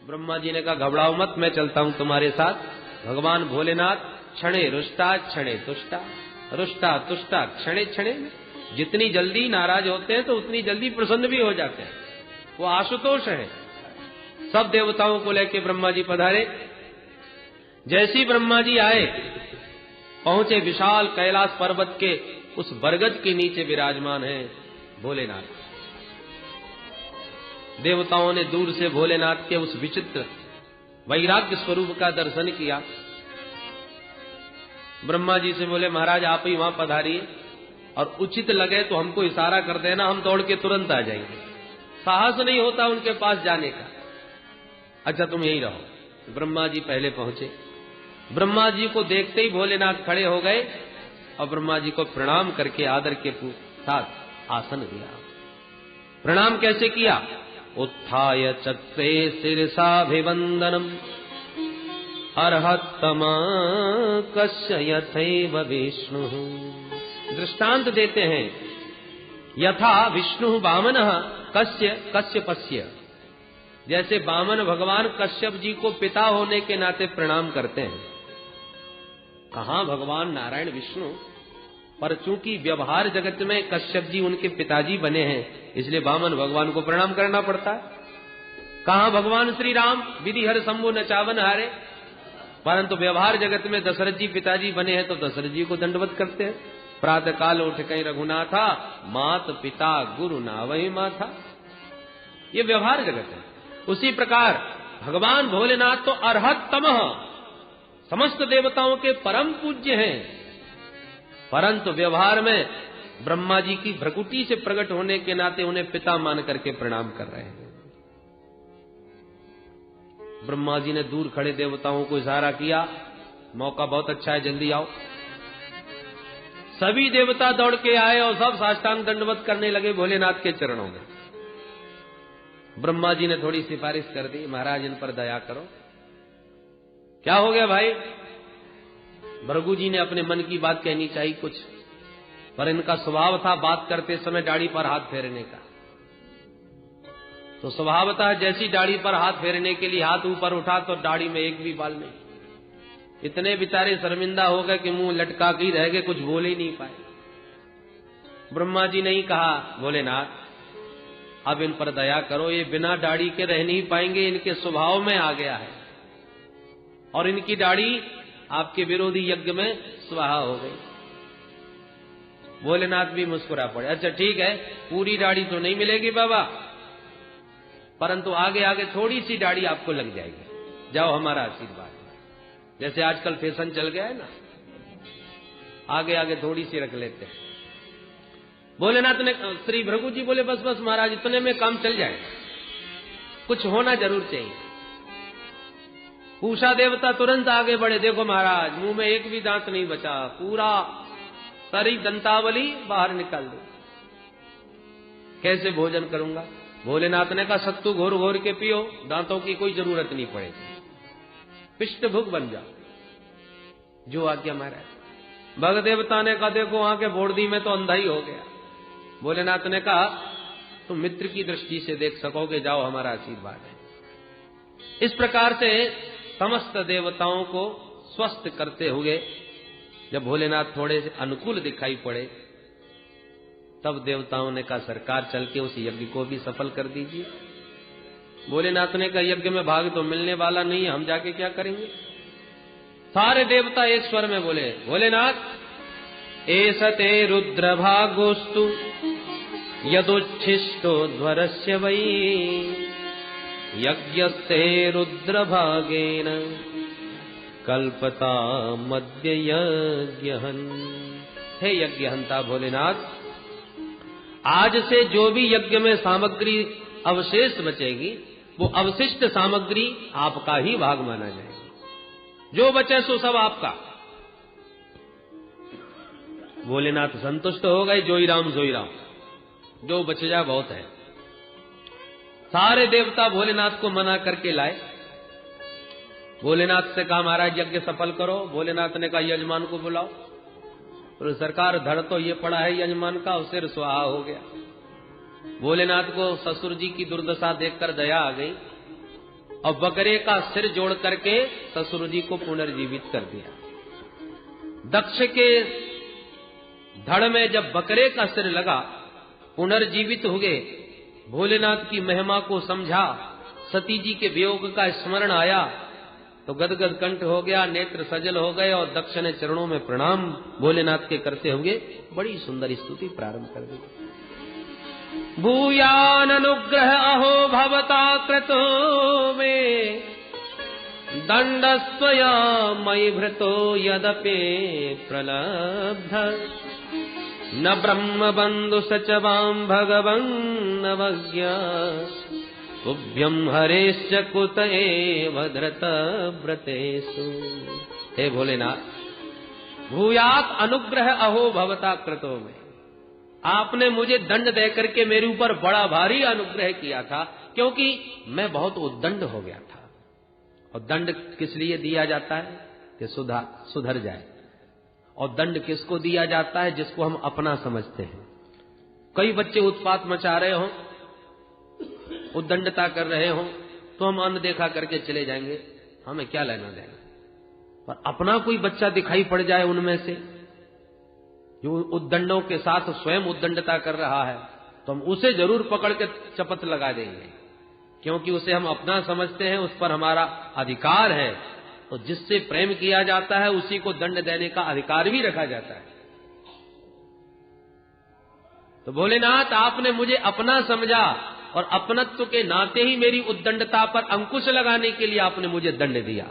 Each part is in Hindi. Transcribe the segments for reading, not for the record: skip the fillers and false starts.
ब्रह्मा जी ने कहा घबराओ मत, मैं चलता हूं तुम्हारे साथ। भगवान भोलेनाथ क्षणे रुष्टा क्षणे तुष्टा, रुष्टा तुष्टा क्षणे क्षणे, जितनी जल्दी नाराज होते हैं तो उतनी जल्दी प्रसन्न भी हो जाते हैं। वो आशुतोष है। सब देवताओं को लेकर ब्रह्मा जी पधारे। जैसी ब्रह्मा जी आए, पहुंचे विशाल कैलाश पर्वत के उस बरगद के नीचे विराजमान है भोलेनाथ। देवताओं ने दूर से भोलेनाथ के उस विचित्र वैराग्य स्वरूप का दर्शन किया। ब्रह्मा जी से बोले महाराज आप ही वहां पधारिए, और उचित लगे तो हमको इशारा कर देना, हम दौड़ के तुरंत आ जाएंगे। साहस नहीं होता उनके पास जाने का। अच्छा तुम यहीं रहो। ब्रह्मा जी पहले पहुंचे। ब्रह्मा जी को देखते ही भोलेनाथ खड़े हो गए और ब्रह्मा जी को प्रणाम करके आदर के साथ आसन दिया। प्रणाम कैसे किया? उत्थाय चक्रे शिरसाभिवंदनम अर्हत्तमा कस्य यथैव विष्णु। दृष्टांत देते हैं, यथा विष्णु वामनः कस्य कश्यपस्य। जैसे वामन भगवान कश्यप जी को पिता होने के नाते प्रणाम करते हैं। कहां भगवान नारायण विष्णु, पर चूंकि व्यवहार जगत में कश्यप जी उनके पिताजी बने हैं, इसलिए वामन भगवान को प्रणाम करना पड़ता है। कहां भगवान श्री राम विधि हर शंभु नचावन हारे, परंतु व्यवहार जगत में दशरथ जी पिताजी बने हैं तो दशरथ जी को दंडवत करते हैं। प्रातः काल उठ कहीं रघुनाथा, मात पिता गुरु नावहि माथा। ये व्यवहार जगत है। उसी प्रकार भगवान भोलेनाथ तो अर्हततमः, समस्त देवताओं के परम पूज्य हैं, परंतु व्यवहार में ब्रह्मा जी की भ्रकुटी से प्रकट होने के नाते उन्हें पिता मान करके प्रणाम कर रहे हैं। ब्रह्मा जी ने दूर खड़े देवताओं को इशारा किया, मौका बहुत अच्छा है, जल्दी आओ। सभी देवता दौड़ के आए और सब साष्टांग दंडवत करने लगे भोलेनाथ के चरणों में। ब्रह्मा जी ने थोड़ी सिफारिश कर दी, महाराज इन पर दया करो। क्या हो गया भाई? भृगु जी ने अपने मन की बात कहनी चाहिए कुछ, पर इनका स्वभाव था बात करते समय दाढ़ी पर हाथ फेरने का। तो स्वभावतः जैसी दाढ़ी पर हाथ फेरने के लिए हाथ ऊपर उठा तो दाढ़ी में एक भी बाल नहीं। इतने बेचारे शर्मिंदा हो गए कि मुंह लटका के ही रह गए, कुछ बोल ही नहीं पाए। ब्रह्मा जी ने ही कहा, भोलेनाथ अब इन पर दया करो, ये बिना दाढ़ी के रह नहीं पाएंगे, इनके स्वभाव में आ गया है, और इनकी दाढ़ी आपके विरोधी यज्ञ में स्वाहा हो गई। भोलेनाथ भी मुस्कुरा पड़े। अच्छा ठीक है, पूरी दाढ़ी तो नहीं मिलेगी बाबा, परंतु आगे आगे थोड़ी सी दाढ़ी आपको लग जाएगी, जाओ हमारा आशीर्वाद। जैसे आजकल फैशन चल गया है ना, आगे आगे थोड़ी सी रख लेते हैं। भोलेनाथ ने, श्री भृगु जी बोले बस बस महाराज, इतने में काम चल जाए, कुछ होना जरूर चाहिए। पूषा देवता तुरंत आगे बढ़े, देखो महाराज मुंह में एक भी दांत नहीं बचा, पूरा सारी दंतावली बाहर निकाल दो, कैसे भोजन करूंगा? भोलेनाथ ने कहा सत्तू घोर घोर के पियो, दांतों की कोई जरूरत नहीं पड़ेगी, पिष्ट भुक बन जाओ, जो आज्ञा महाराज। भग देवता ने कहा देखो वहां के बोर्डी में तो अंधा ही हो गया। भोलेनाथ ने कहा तुम मित्र की दृष्टि से देख सकोगे, जाओ हमारा आशीर्वाद है। इस प्रकार से समस्त देवताओं को स्वस्थ करते हुए जब भोलेनाथ थोड़े से अनुकूल दिखाई पड़े, तब देवताओं ने कहा सरकार चल के उस यज्ञ को भी सफल कर दीजिए। भोलेनाथ ने कहा यज्ञ में भाग तो मिलने वाला नहीं है, हम जाके क्या करेंगे? सारे देवता एक स्वर में बोले, भोलेनाथ एसते रुद्र भागोस्तु यदुच्छिष्टो ध्वरस्य वै यज्ञस्ते रुद्र भागेन कल्पता मध्य यज्ञहन। हे यज्ञहंता भोलेनाथ, आज से जो भी यज्ञ में सामग्री अवशेष बचेगी, वो अवशिष्ट सामग्री आपका ही भाग माना जाएगा, जो बचे सो सब आपका। भोलेनाथ संतुष्ट हो गए, जोई राम जो बच जाए बहुत है। सारे देवता भोलेनाथ को मना करके लाए। भोलेनाथ से कहा महाराज यज्ञ सफल करो। भोलेनाथ ने कहा यजमान को बुलाओ। और सरकार धड़ तो ये पड़ा है यजमान का, सिर सुहा हो गया। भोलेनाथ को ससुर जी की दुर्दशा देखकर दया आ गई। और बकरे का सिर जोड़ करके ससुर जी को पुनर्जीवित कर दिया। दक्ष के धड़ में जब बकरे का सिर लगा, पुनर्जीवित हो गए, भोलेनाथ की महिमा को समझा, सती जी के वियोग का स्मरण आया तो गदगद कंठ हो गया, नेत्र सजल हो गए और दक्ष ने चरणों में प्रणाम भोलेनाथ के करते हुए बड़ी सुंदर स्तुति प्रारंभ कर दी। भूयान अनुग्रह अहो भवता कृतो में दंडस्त्वया मयि भृतो यदपि प्रलब्ध न ब्रह्म बंधु सचवाम भगवन् नवज्ञा तुभ्यं हरेश्च कुत एव धृत व्रतेषु। हे भोलेनाथ, भूयात अनुग्रह अहो भवता कृतो में, आपने मुझे दंड देकर के मेरे ऊपर बड़ा भारी अनुग्रह किया था, क्योंकि मैं बहुत उद्दंड हो गया था। और दंड किस लिए दिया जाता है कि सुधर जाए। और दंड किसको दिया जाता है? जिसको हम अपना समझते हैं। कई बच्चे उत्पात मचा रहे हों, उद्दंडता कर रहे हों, तो हम अनदेखा करके चले जाएंगे, हमें क्या लेना देना। पर अपना कोई बच्चा दिखाई पड़ जाए उनमें से जो उद्दंडों के साथ स्वयं उद्दंडता कर रहा है, तो हम उसे जरूर पकड़ के चपत लगा देंगे, क्योंकि उसे हम अपना समझते हैं, उस पर हमारा अधिकार है। तो जिससे प्रेम किया जाता है उसी को दंड देने का अधिकार भी रखा जाता है। तो भोलेनाथ, आपने मुझे अपना समझा और अपनत्व के नाते ही मेरी उद्दंडता पर अंकुश लगाने के लिए आपने मुझे दंड दिया।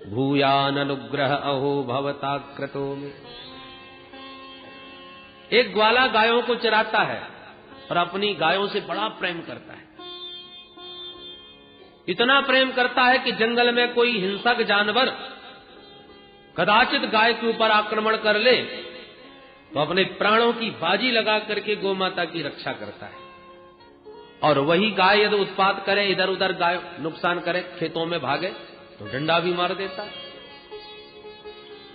भूयान अनुग्रह अहो भवता कृतो में। एक ग्वाला गायों को चराता है और अपनी गायों से बड़ा प्रेम करता है। इतना प्रेम करता है कि जंगल में कोई हिंसक जानवर कदाचित गाय के ऊपर आक्रमण कर ले तो अपने प्राणों की बाजी लगा करके गोमाता की रक्षा करता है। और वही गाय यदि उत्पात करे, इधर उधर गाय नुकसान करे, खेतों में भागे, तो डंडा भी मार देता है।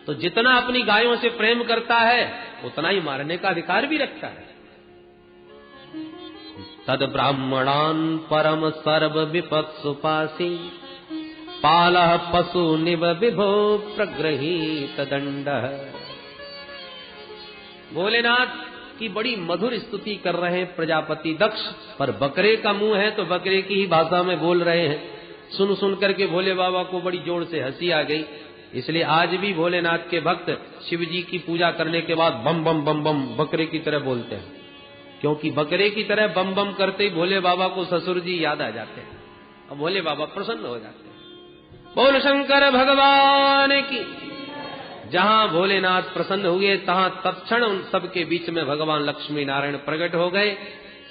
तो जितना अपनी गायों से प्रेम करता है उतना ही मारने का अधिकार भी रखता है। तद ब्राह्मणान परम सर्व विपत्सुपासी पालः पशु निव विभो प्रगृहीत दंड। भोलेनाथ की बड़ी मधुर स्तुति कर रहे हैं प्रजापति दक्ष, पर बकरे का मुंह है तो बकरे की ही भाषा में बोल रहे हैं। सुन सुन करके भोले बाबा को बड़ी जोर से हंसी आ गई। इसलिए आज भी भोलेनाथ के भक्त शिव जी की पूजा करने के बाद बम बम बम बम बकरे की तरह बोलते हैं, क्योंकि बकरे की तरह बम बम करते ही भोले बाबा को ससुर जी याद आ जाते हैं और भोले बाबा प्रसन्न हो जाते हैं। बोल शंकर भगवान की। जहां भोलेनाथ प्रसन्न हुए तहां तत्क्षण उन सबके बीच में भगवान लक्ष्मी नारायण प्रकट हो गए।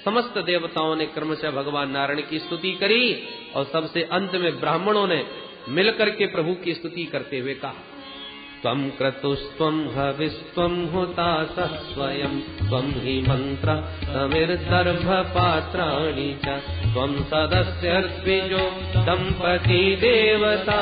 समस्त देवताओं ने क्रमशः भगवान नारायण की स्तुति करी और सबसे अंत में ब्राह्मणों ने मिलकर के प्रभु की स्तुति करते हुए कहा, त्वं क्रतुस्त्वं हविस्त्वं हुतासः स्वयं त्वं हि मंत्र समिर्दर्भ पात्राणि च त्वं सदस्यर्द्विजो दंपती देवता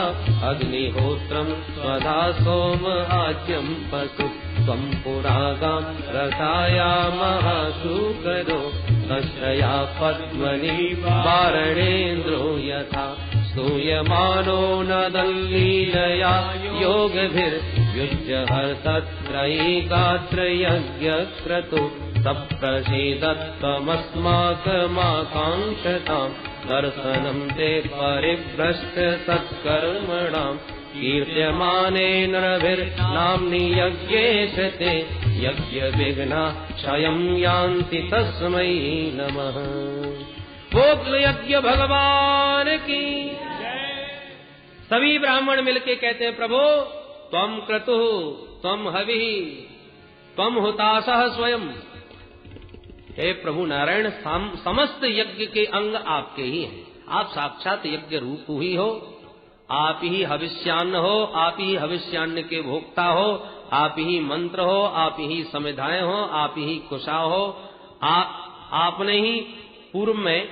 अग्निहोत्रं स्वधा सोम आज्यं पशु त्वं पुरागां रसायामः सुकरो दशया पद्मनि वारणेन्द्रो यथा स्तूयमानो नदल्लीलया योगभिर्युज्य हर्तत्रयीगात्रयज्ञक्रतु तप्रसीदत्तमस्माकमाकाङ्क्षतां दर्शनं ते परिभ्रष्ट सत्कर्मणां कीर्त्यमानेन रविर्नाम्नि यज्ञेश ते यज्ञविघ्ना क्षयं यान्ति तस्मै नमः। भोग यज्ञ भगवान की। सभी ब्राह्मण मिलके कहते हैं, प्रभु त्वं क्रतुः त्वं हविः त्वं हुतासः स्वयं। हे प्रभु नारायण, समस्त यज्ञ के अंग आपके ही हैं। आप साक्षात यज्ञ रूप ही हो, आप ही हविष्यान्न हो, आप ही हविष्यान्न के भोक्ता हो, आप ही मंत्र हो, आप ही समिधाएं हो, आप ही कुशा हो। आपने ही पूर्व में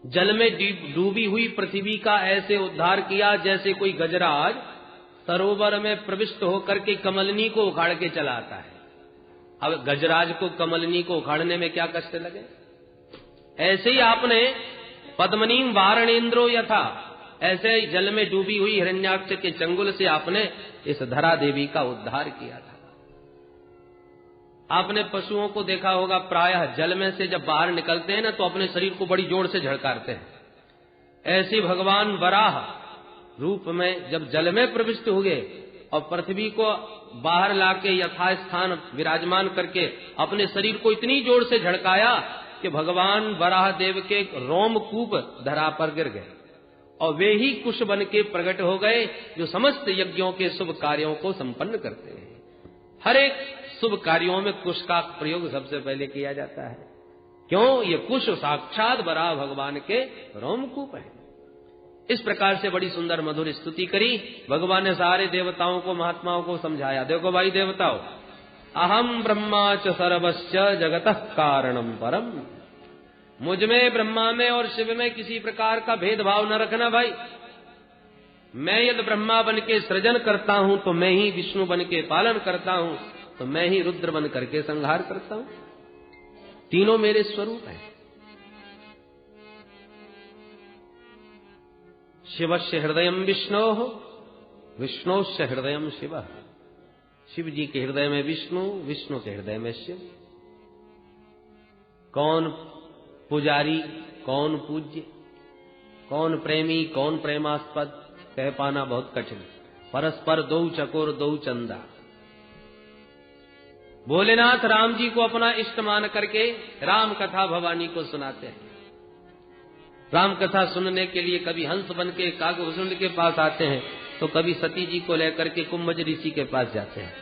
जल में डूबी हुई पृथ्वी का ऐसे उद्धार किया जैसे कोई गजराज सरोवर में प्रविष्ट होकर के कमलनी को उखाड़ के चला आता है। अब गजराज को कमलनी को उखाड़ने में क्या कष्ट लगे, ऐसे ही आपने पद्मनीम वारणेन्द्रो यथा, ऐसे ही जल में डूबी हुई हिरण्याक्ष के चंगुल से आपने इस धरा देवी का उद्धार किया था। आपने पशुओं को देखा होगा, प्रायः जल में से जब बाहर निकलते हैं ना तो अपने शरीर को बड़ी जोर से झड़कारते हैं। ऐसे भगवान वराह रूप में जब जल में प्रविष्ट हुए और पृथ्वी को बाहर लाके यथास्थान विराजमान करके अपने शरीर को इतनी जोर से झड़काया कि भगवान वराह देव के रोमकूप धरा पर गिर गए और वे ही कुश बन के प्रकट हो गए जो समस्त यज्ञों के शुभ कार्यों को संपन्न करते हैं। हर एक शुभ कार्यों में कुश का प्रयोग सबसे पहले किया जाता है। क्यों? ये कुश साक्षात वराह भगवान के रोमकूप है। इस प्रकार से बड़ी सुंदर मधुर स्तुति करी। भगवान ने सारे देवताओं को, महात्माओं को समझाया। देखो भाई देवताओं, अहम ब्रह्मा च सर्वश्च जगतः कारणम परम। मुझ में, ब्रह्मा में और शिव में किसी प्रकार का भेदभाव न रखना भाई। मैं यदि ब्रह्मा बन के सृजन करता हूं तो मैं ही विष्णु बन के पालन करता हूं, तो मैं ही रुद्र बन करके संहार करता हूं। तीनों मेरे स्वरूप हैं। शिवस्य हृदयम विष्णोः, विष्णोस्य हृदयम शिवः। शिव जी के हृदय में विष्णु, विष्णु के हृदय में शिव। कौन पुजारी, कौन पूज्य, कौन प्रेमी, कौन प्रेमास्पद, कह पाना बहुत कठिन। परस्पर दो चकोर दो चंदा। भोलेनाथ राम जी को अपना इष्ट मान करके राम कथा भवानी को सुनाते हैं। राम कथा सुनने के लिए कभी हंस बन के काकभूषुंड के पास आते हैं, तो कभी सती जी को लेकर के कुंभज ऋषि के पास जाते हैं।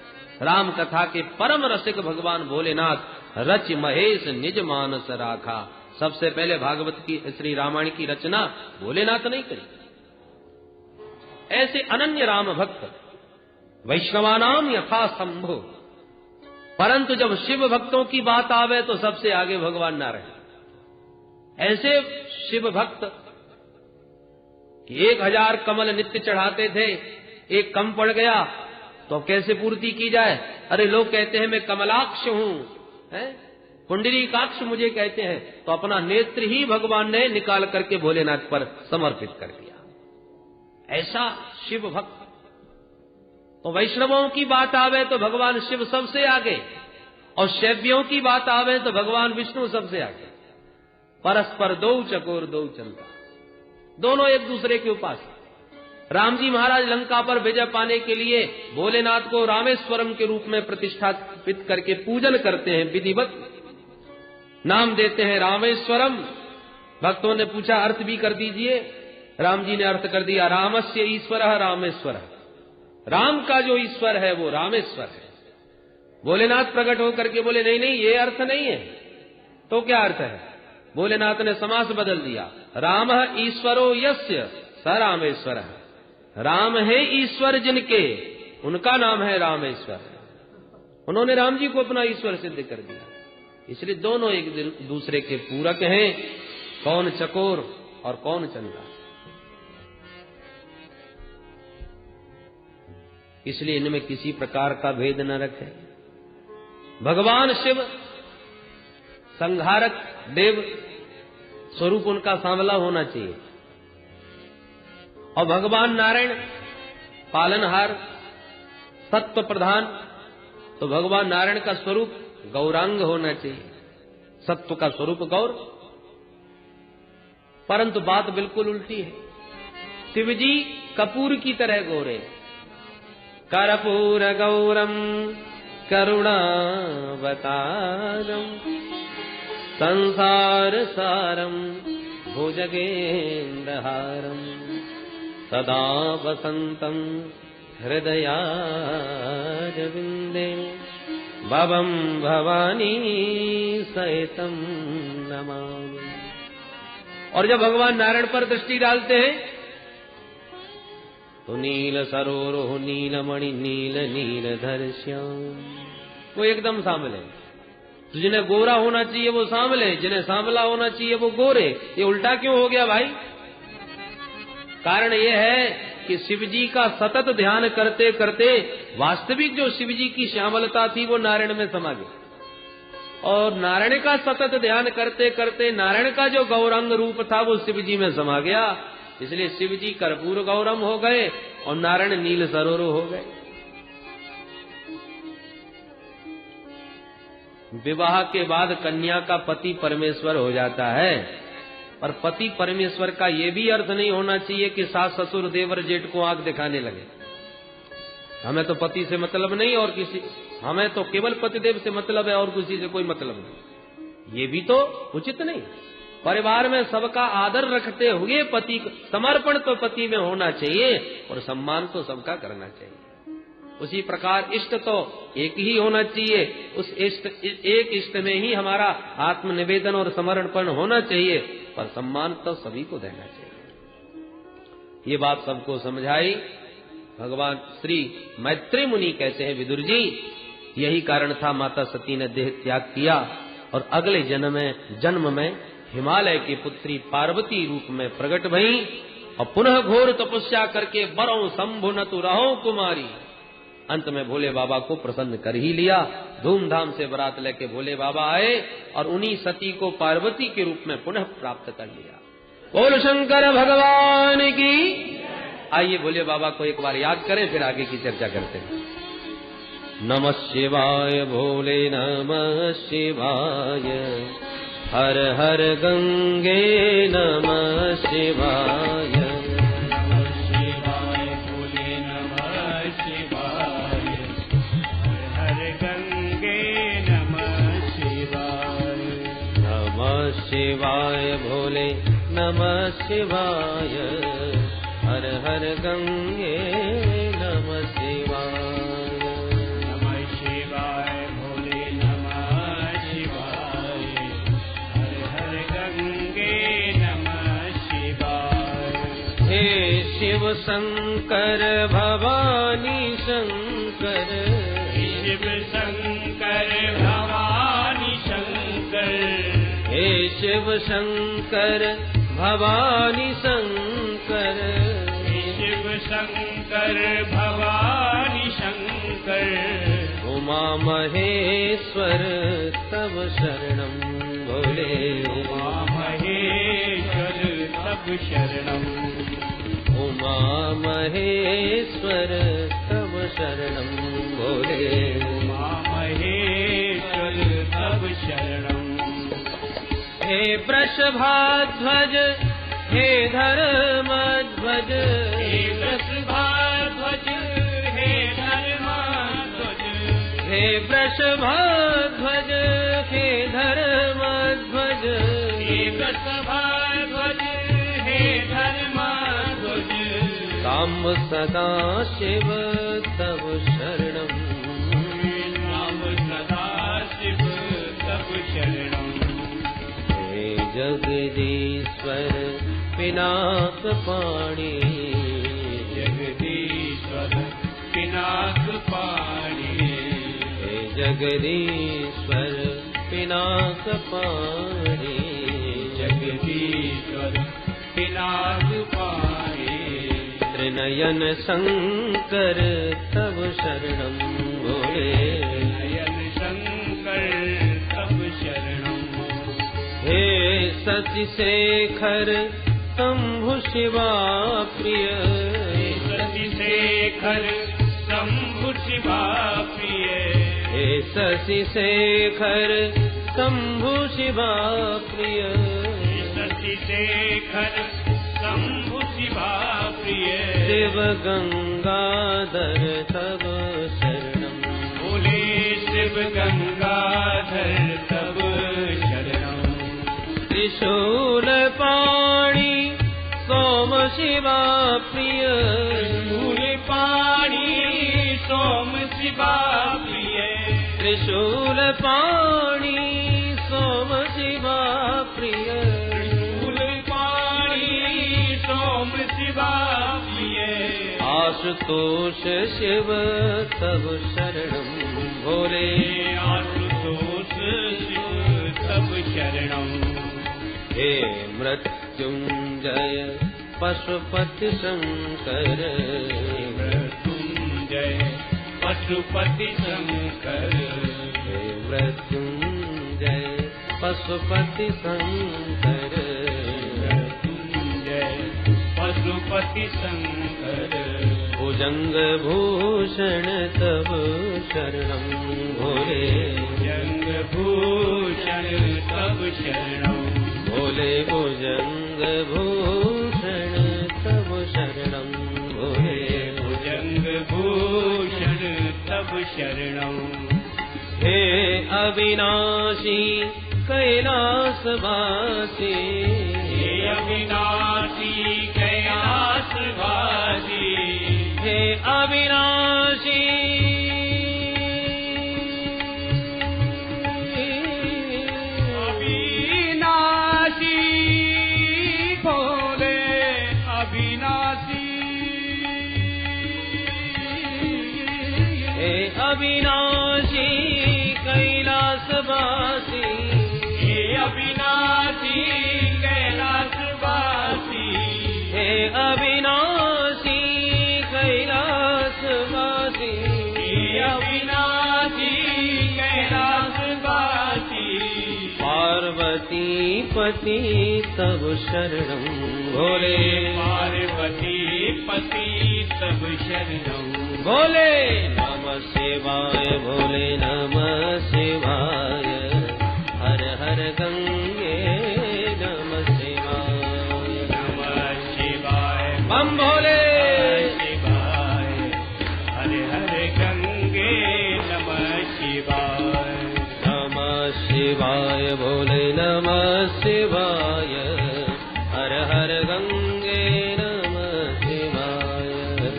राम कथा के परम रसिक भगवान भोलेनाथ रच महेश निज मानस राखा। सबसे पहले भागवत की, श्री रामायण की रचना भोलेनाथ ने करी। ऐसे अनन्य राम भक्त वैष्णवानाम यथा संभो। परंतु जब शिव भक्तों की बात आवे तो सबसे आगे भगवान नारायण। ऐसे शिव भक्त 1000 कमल नित्य चढ़ाते थे, एक कम पड़ गया तो कैसे पूर्ति की जाए? अरे लोग कहते हैं मैं कमलाक्ष हूं, पुंडरीकाक्ष मुझे कहते हैं, तो अपना नेत्र ही भगवान ने निकाल करके भोलेनाथ पर समर्पित कर दिया। ऐसा शिव भक्त। तो वैष्णवों की बात आवे तो भगवान शिव सबसे आगे, और शैव्यों की बात आवे तो भगवान विष्णु सबसे आगे। परस्पर दो चकोर दो चंदा, दोनों एक दूसरे के उपासक। राम जी महाराज लंका पर विजय पाने के लिए भोलेनाथ को रामेश्वरम के रूप में प्रतिष्ठापित करके पूजन करते हैं, विधिवत नाम देते हैं रामेश्वरम। भक्तों ने पूछा अर्थ भी कर दीजिए। राम जी ने अर्थ कर दिया, रामस्य ईश्वरः रामेश्वरः। राम का जो ईश्वर है वो रामेश्वर है। भोलेनाथ प्रकट होकर के बोले नहीं नहीं, ये अर्थ नहीं है। तो क्या अर्थ है? भोलेनाथ ने समास बदल दिया, राम ईश्वरो यस्य स रामेश्वरः। राम है ईश्वर जिनके, उनका नाम है रामेश्वर। उन्होंने राम जी को अपना ईश्वर सिद्ध कर दिया। इसलिए दोनों एक दूसरे के पूरक हैं, कौन चकोर और कौन चंदा। इसलिए इनमें किसी प्रकार का भेद न रखें। भगवान शिव संहारक देव स्वरूप उनका सांवला होना चाहिए, और भगवान नारायण पालनहार सत्व प्रधान, तो भगवान नारायण का स्वरूप गौरांग होना चाहिए, सत्व का स्वरूप गौर। परंतु बात बिल्कुल उल्टी है। शिवजी कपूर की तरह गोरे, कर्पूर गौरम करुणावतारम संसार सारम भुजगेन्द्रहारम सदा वसंतम हृदयारविंदे भवम भवानी सहितम नमामि। और जब भगवान नारायण पर दृष्टि डालते हैं तो नील सरोरोह नीलमणि नील नीलधर श्याम, वो एकदम सांवले। तो जिन्हें गोरा होना चाहिए वो सांवले, जिन्हें सांवला होना चाहिए वो गोरे। ये उल्टा क्यों हो गया भाई? कारण ये है कि शिवजी का सतत ध्यान करते करते वास्तविक जो शिवजी की श्यामलता थी वो नारायण में समा गई। और नारायण का सतत ध्यान करते करते नारायण का जो गौरंग रूप था वो शिव जी में समा गया। इसलिए शिव जी कर्पूर गौरम हो गए और नारायण नील सरोवर हो गए। विवाह के बाद कन्या का पति परमेश्वर हो जाता है, पर पति परमेश्वर का ये भी अर्थ नहीं होना चाहिए कि सास ससुर देवर जेठ को आंख दिखाने लगे। हमें तो पति से मतलब नहीं और हमें तो केवल पतिदेव से मतलब है और किसी से कोई मतलब नहीं, ये भी तो उचित नहीं। परिवार में सबका आदर रखते हुए पति समर्पण तो पति में होना चाहिए और सम्मान तो सबका करना चाहिए। उसी प्रकार इष्ट तो एक ही होना चाहिए, उस एक इष्ट में ही हमारा आत्मनिवेदन और समर्पण होना चाहिए, पर सम्मान तो सभी को देना चाहिए। ये बात सबको समझाई। भगवान श्री मैत्री मुनि कहते हैं, विदुर जी यही कारण था माता सती ने देह त्याग किया और अगले जन्म में हिमालय की पुत्री पार्वती रूप में प्रकट भई और पुनः घोर तपस्या करके बरों शंभु न तु रहो कुमारी। अंत में भोले बाबा को प्रसन्न कर ही लिया। धूमधाम से बारात लेके भोले बाबा आए और उन्हीं सती को पार्वती के रूप में पुनः प्राप्त कर लिया। बोल शंकर भगवान की। आइए भोले बाबा को एक बार याद करें, फिर आगे की चर्चा करते हैं। नमः शिवाय भोले नमः शिवाय, हर हर गंगे नमः शिवाय। शिवाय भोले नमः शिवाय, हर हर गंगे नमः शिवाय। नमः शिवाय भोले नमः शिवाय, हर हर गंगे नमः शिवाय। हे शिव शंकर भवानी शंकर, शिव शंकर भवानी शंकर, हे शिव शंकर भवानी शंकर, हे शिव शंकर भवानी शंकर। उमा महेश्वर तव शरणं भोले, उमा महेश्वर तव शरणं, उमा महेश्वर तव शरणं भोले, उमा महेश्वर तव शरणं। हे वृषभाध्वज हे धर्मध्वज, हे वृषभाध्वज हे धर्मध्वज, हे वृषभाध्वज हे धर्मध्वज, हे वृषभाध्वज हे धर्मध्वज। साम्ब सदा शिव तव शरणं, साम्ब सदा शिव तव शरणं। जगदीश्वर पिनाक पाणी, जगदीश्वर पिनाक पाणी, हे जगदीश्वर पिनाक पाणी, जगदीश्वर पिनाक पाणी। त्रिनयन शंकर तव शरणं भोले, त्रिनयन शंकर तव शरणं। हे शशि शेखर शंभु शिवा प्रिय, हे शशि शेखर शंभु शिवा प्रिय, हे शशि शेखर शंभु शिवा प्रिय, हे शशि शेखर शंभु शिवा प्रिय। शिव गंगाधर तव शरणं भोले, शिव गंगाधर तव शरणं। त्रिशूल पाणी सोम शिवा प्रिय, त्रिशूल पाणी सोम शिवा प्रिय, त्रिशूल पाणी सोम शिवा प्रिय, त्रिशूल पाणी सोम शिवा प्रिय। आशुतोष शिव तव शरणं भोले, आशुतोष शिव तव शरणं। हे मृत्युंजय पशुपति शंकर, मृत्युंजय पशुपति शंकर, हे मृत्युंजय पशुपति शंकर पशुपति शंकर भुजंग भूषण तब शरणं भोले भुजंग भूषण तब शरणं भोले भुजंग भूषण तब शरणं भोले भुजंग भूषण तब शरणं हे अविनाशी कैलासवासी हे अविनाशी कैलासवासी हे अविनाशी अविनाशी भोले अविनाशी हे अविनाशी कैलासवासी हे अविनाशी कैलासवासी हे अविनाशी कैलासवासी हे अविनाशी कैलासवासी पार्वती पति तब शरणं भोले पार्वती पति तब शरणं भोले नमः शिवाय भोले नमः शिवाय हर हर गंगे नमः शिवाय नमः शिवाय बम भोले शिवाय हर हर गंगे नमः शिवाय नमः शिवाय भोले नमः शिवाय हर हर गंगे नमः शिवाय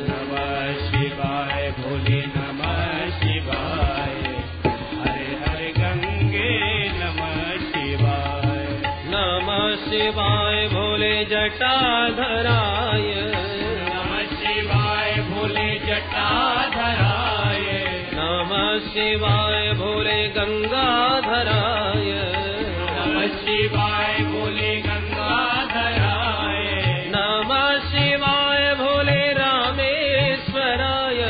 नमः शिवाय भोले नमः शिवाय हर हर गंगे नमः शिवाय नमः शिवाय भोले जटाधराय नमः शिवाय भोले जटाधराय नमः शिवाय भोले गंगाधराय नमः शिवाय भोले गंगाधराय नमः शिवाय भोले रामेश्वराय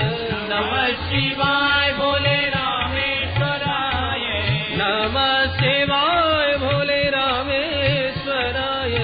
नमः शिवाय भोले रामेश्वराय नमः शिवाय भोले रामेश्वराय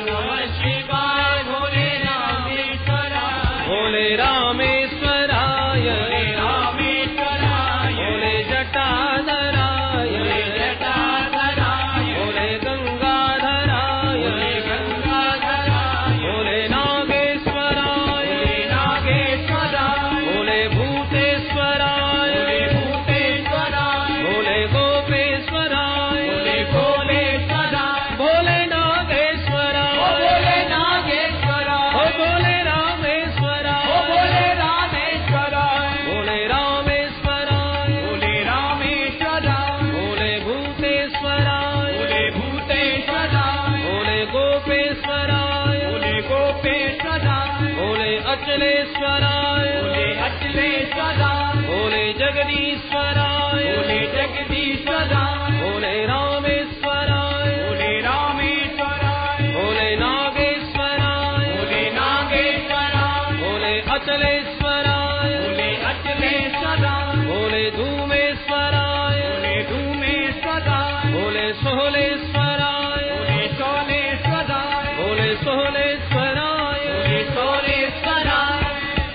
नमः शिवाय भोले रामेश्वराय भोले रामेश्वराय भोले रामेश्वराय भोले जटाधराय भोले जटाधराय भोले गंगाधराय भोले गंगाधराय भोले नागेश्वराय भोले नागेश्वराय भोले भूतेश्वराय भोले भूतेश्वराय भोले गोपेश्वराय भोले भोलेश्वराय भोले नागेश्वराय ओ भोले नागेश्वराय ओ भोले रामेश्वराय ओ भोले रामेश्वराय भोले रामेश्वराय भोले रामेश्वराय भोले भूतेश्वराय भोले भूतेश्वराय भोले गोपेश्वराय भोले गोपेश्वराय भोले अचलेश्वराय भोले अचलेश्वराय भोले जगदीश्वराय भोले जगदीश्वराय भोले रामेश्वराय भोले रामेश्वराय भोले नागेश्वराय भोले नागेश्वराय भोले अचलेश्वराय भोले अचलेश्वराय भोले धूमेश्वराय भोले धूमेश्वराय भोले सोहलेश्वराय भोले सोलेश्वराय भोले सोहलेश्वराय भोले सोलेश्वराय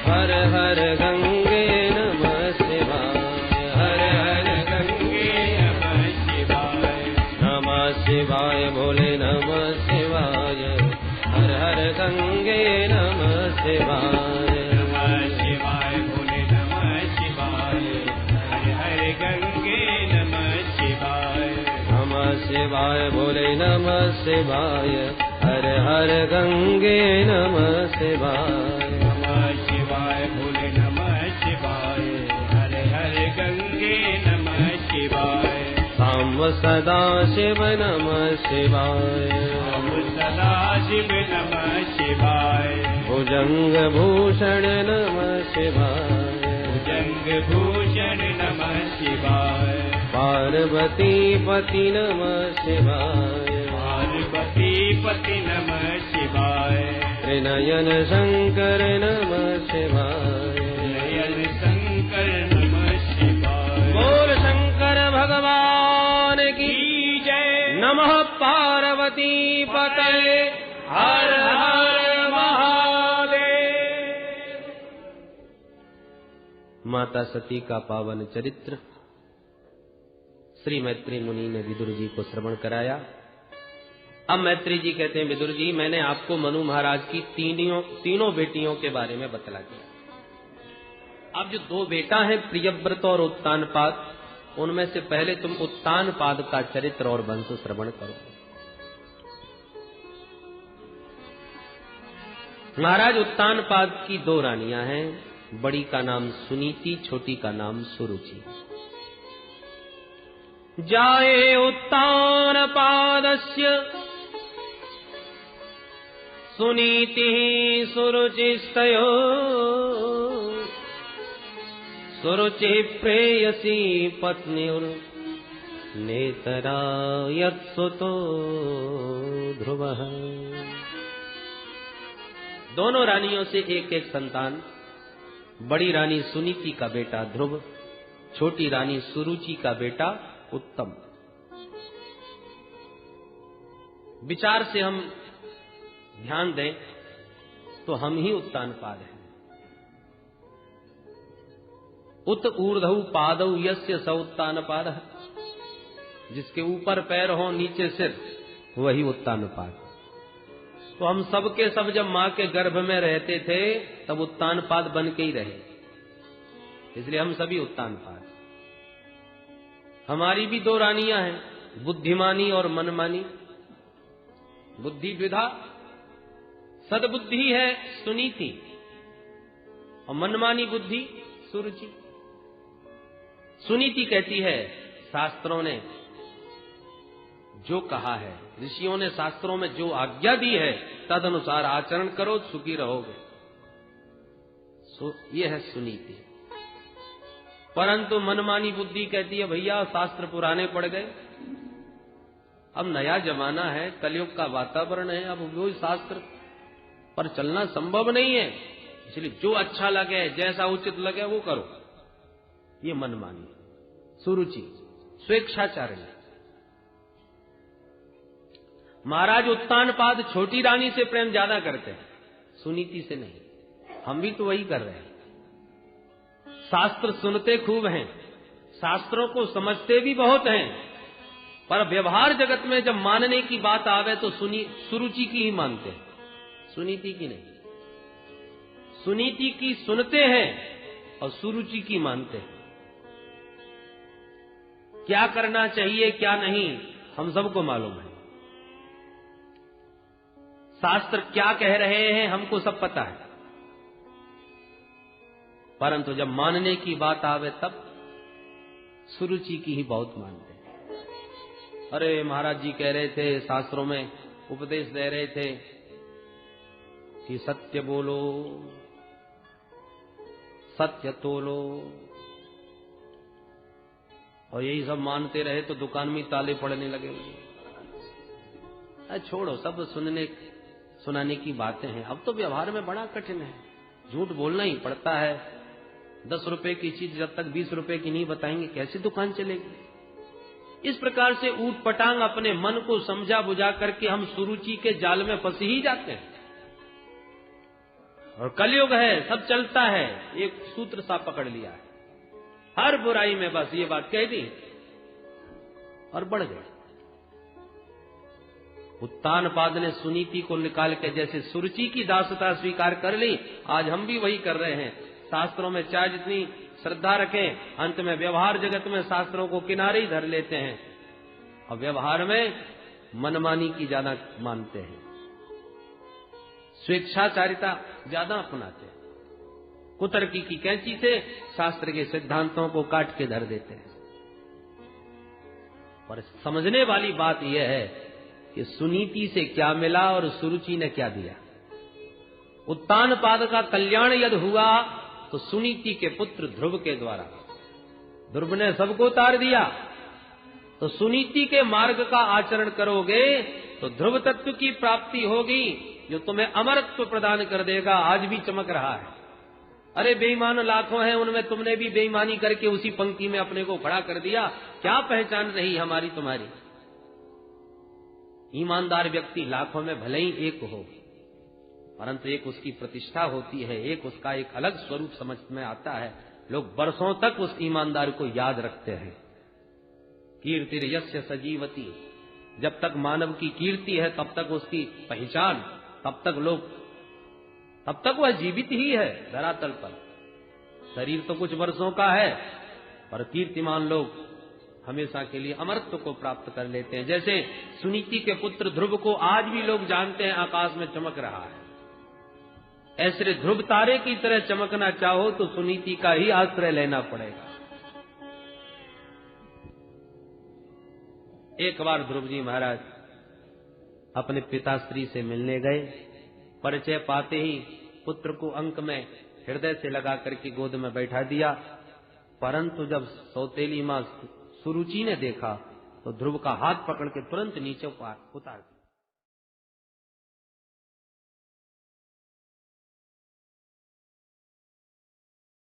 हर हर गंगे नमः शिवाय हर हर गंगे नमः शिवाय नमः शिवाय भोले नमः शिवाय हर हर गंगे नमः शिवाय नमः शिवाय भोले नमः शिवाय हर हर गंगे नमः शिवाय नमः शिवाय भोले नमः शिवाय हर हर गंगे नमः शिवाय नमः शिवाय भोले नमः शिवाय हर हर गंगे नमः शिवाय साम्ब सदा शिव नमः शिवाय ओम सदा शिव नमः शिवाय भुजंग भूषण नमः शिवाय भुजंग भूषण नमः शिवाय पार्वती पति नमः शिवाय पार्वती पति नमः शिवाय त्रिनयन शंकर नमः शिवाय नयन शंकर नमः शिवाय बोल शंकर भगवान की जय माता सती का पावन चरित्र श्री मैत्री मुनि ने विदुर जी को श्रवण कराया। अब मैत्री जी कहते हैं, विदुर जी मैंने आपको मनु महाराज की तीनों बेटियों के बारे में बतला दिया। अब जो दो बेटा है प्रियव्रत और उत्तानपाद, उनमें से पहले तुम उत्तानपाद का चरित्र और वंश श्रवण करो। महाराज उत्तानपाद की दो रानियां हैं, बड़ी का नाम सुनीति, छोटी का नाम सुरुचि। जाये उत्तानपादस्य सुनीति सुरुचिस्तयो सुरुचि प्रेयसी पत्नीर नेतरा यत्सुतो ध्रुवः। दोनों रानियों से एक एक संतान, बड़ी रानी सुनीति का बेटा ध्रुव, छोटी रानी सुरुचि का बेटा उत्तम। विचार से हम ध्यान दें तो हम ही उत्तानपाद हैं। उत ऊर्ध्व पादौ यस्य स उत्तानपादः, जिसके ऊपर पैर हो नीचे सिर, वही उत्तानपाद। तो हम सब के सब जब मां के गर्भ में रहते थे तब उत्तानपाद बन के ही रहे, इसलिए हम सभी उत्तानपाद। हमारी भी दो रानियां हैं, बुद्धिमानी और मनमानी। बुद्धि द्विधा, सद्बुद्धि है सुनीति और मनमानी बुद्धि सुरुचि। सुनीति कहती है शास्त्रों ने जो कहा है, ऋषियों ने शास्त्रों में जो आज्ञा दी है तद अनुसार आचरण करो, सुखी रहोगे। ये है सुनीति। परंतु मनमानी बुद्धि कहती है भैया शास्त्र पुराने पड़ गए, अब नया जमाना है, कलयुग का वातावरण है, अब वो शास्त्र पर चलना संभव नहीं है, इसलिए जो अच्छा लगे जैसा उचित लगे वो करो। ये मनमानी। सुरुचि स्वेच्छाचारिणी। महाराज उत्तानपाद छोटी रानी से प्रेम ज्यादा करते हैं, सुनीति से नहीं। हम भी तो वही कर रहे हैं। शास्त्र सुनते खूब हैं, शास्त्रों को समझते भी बहुत हैं, पर व्यवहार जगत में जब मानने की बात आवे तो सुरुचि की ही मानते हैं, सुनीति की नहीं। सुनीति की सुनते हैं और सुरुचि की मानते हैं। क्या करना चाहिए क्या नहीं हम सबको मालूम है, शास्त्र क्या कह रहे हैं हमको सब पता है, परंतु जब मानने की बात आवे तब सुरुचि की ही बहुत मानते हैं। अरे महाराज जी कह रहे थे, शास्त्रों में उपदेश दे रहे थे कि सत्य बोलो, सत्य तोलो, और यही सब मानते रहे तो दुकान में ताले पड़ने लगे। छोड़ो, सब सुनाने की बातें हैं। अब तो व्यवहार में बड़ा कठिन है, झूठ बोलना ही पड़ता है। 10 रुपए की चीज जब तक 20 रुपए की नहीं बताएंगे कैसे दुकान चलेगी। इस प्रकार से ऊट पटांग अपने मन को समझा बुझा करके हम सुरुचि के जाल में फंसे ही जाते हैं। और कलयुग है, सब चलता है, एक सूत्र सा पकड़ लिया है, हर बुराई में बस ये बात कह दी और बढ़ गए। उत्तानपाद ने सुनीति को निकाल के जैसे सुरुचि की दासता स्वीकार कर ली, आज हम भी वही कर रहे हैं। शास्त्रों में चाहे जितनी श्रद्धा रखें, अंत में व्यवहार जगत में शास्त्रों को किनारे ही धर लेते हैं और व्यवहार में मनमानी की ज्यादा मानते हैं, स्वेच्छाचारिता ज्यादा अपनाते हैं, कुतर्की की कैंची से शास्त्र के सिद्धांतों को काट के धर देते हैं। और समझने वाली बात यह है कि सुनीति से क्या मिला और सुरुचि ने क्या दिया। उत्तानपाद का कल्याण यदि हुआ तो सुनीति के पुत्र ध्रुव के द्वारा। ध्रुव ने सबको उतार दिया, तो सुनीति के मार्ग का आचरण करोगे तो ध्रुव तत्व की प्राप्ति होगी, जो तुम्हें अमरत्व प्रदान कर देगा। आज भी चमक रहा है। अरे बेईमान लाखों हैं, उनमें तुमने भी बेईमानी करके उसी पंक्ति में अपने को खड़ा कर दिया। क्या पहचान रही हमारी तुम्हारी? ईमानदार व्यक्ति लाखों में भले ही एक हो, परंतु एक उसकी प्रतिष्ठा होती है, एक उसका एक अलग स्वरूप समझ में आता है। लोग बरसों तक उस ईमानदार को याद रखते हैं। कीर्तिर यस्य सजीवती, जब तक मानव की कीर्ति है तब तक उसकी पहचान, तब तक वह जीवित ही है धरातल पर। शरीर तो कुछ वर्षों का है, पर कीर्तिमान लोग हमेशा के लिए अमरत्व को प्राप्त कर लेते हैं। जैसे सुनीति के पुत्र ध्रुव को आज भी लोग जानते हैं आकाश में चमक रहा है, ऐसे ध्रुव तारे की तरह चमकना चाहो तो सुनीति का ही आश्रय लेना पड़ेगा। एक बार ध्रुव जी महाराज अपने पिताश्री से मिलने गए। परिचय पाते ही पुत्र को अंक में हृदय से लगा करके गोद में बैठा दिया, परंतु जब सौतेली मां सुरुचि ने देखा तो ध्रुव का हाथ पकड़ के तुरंत नीचे उतार दिया।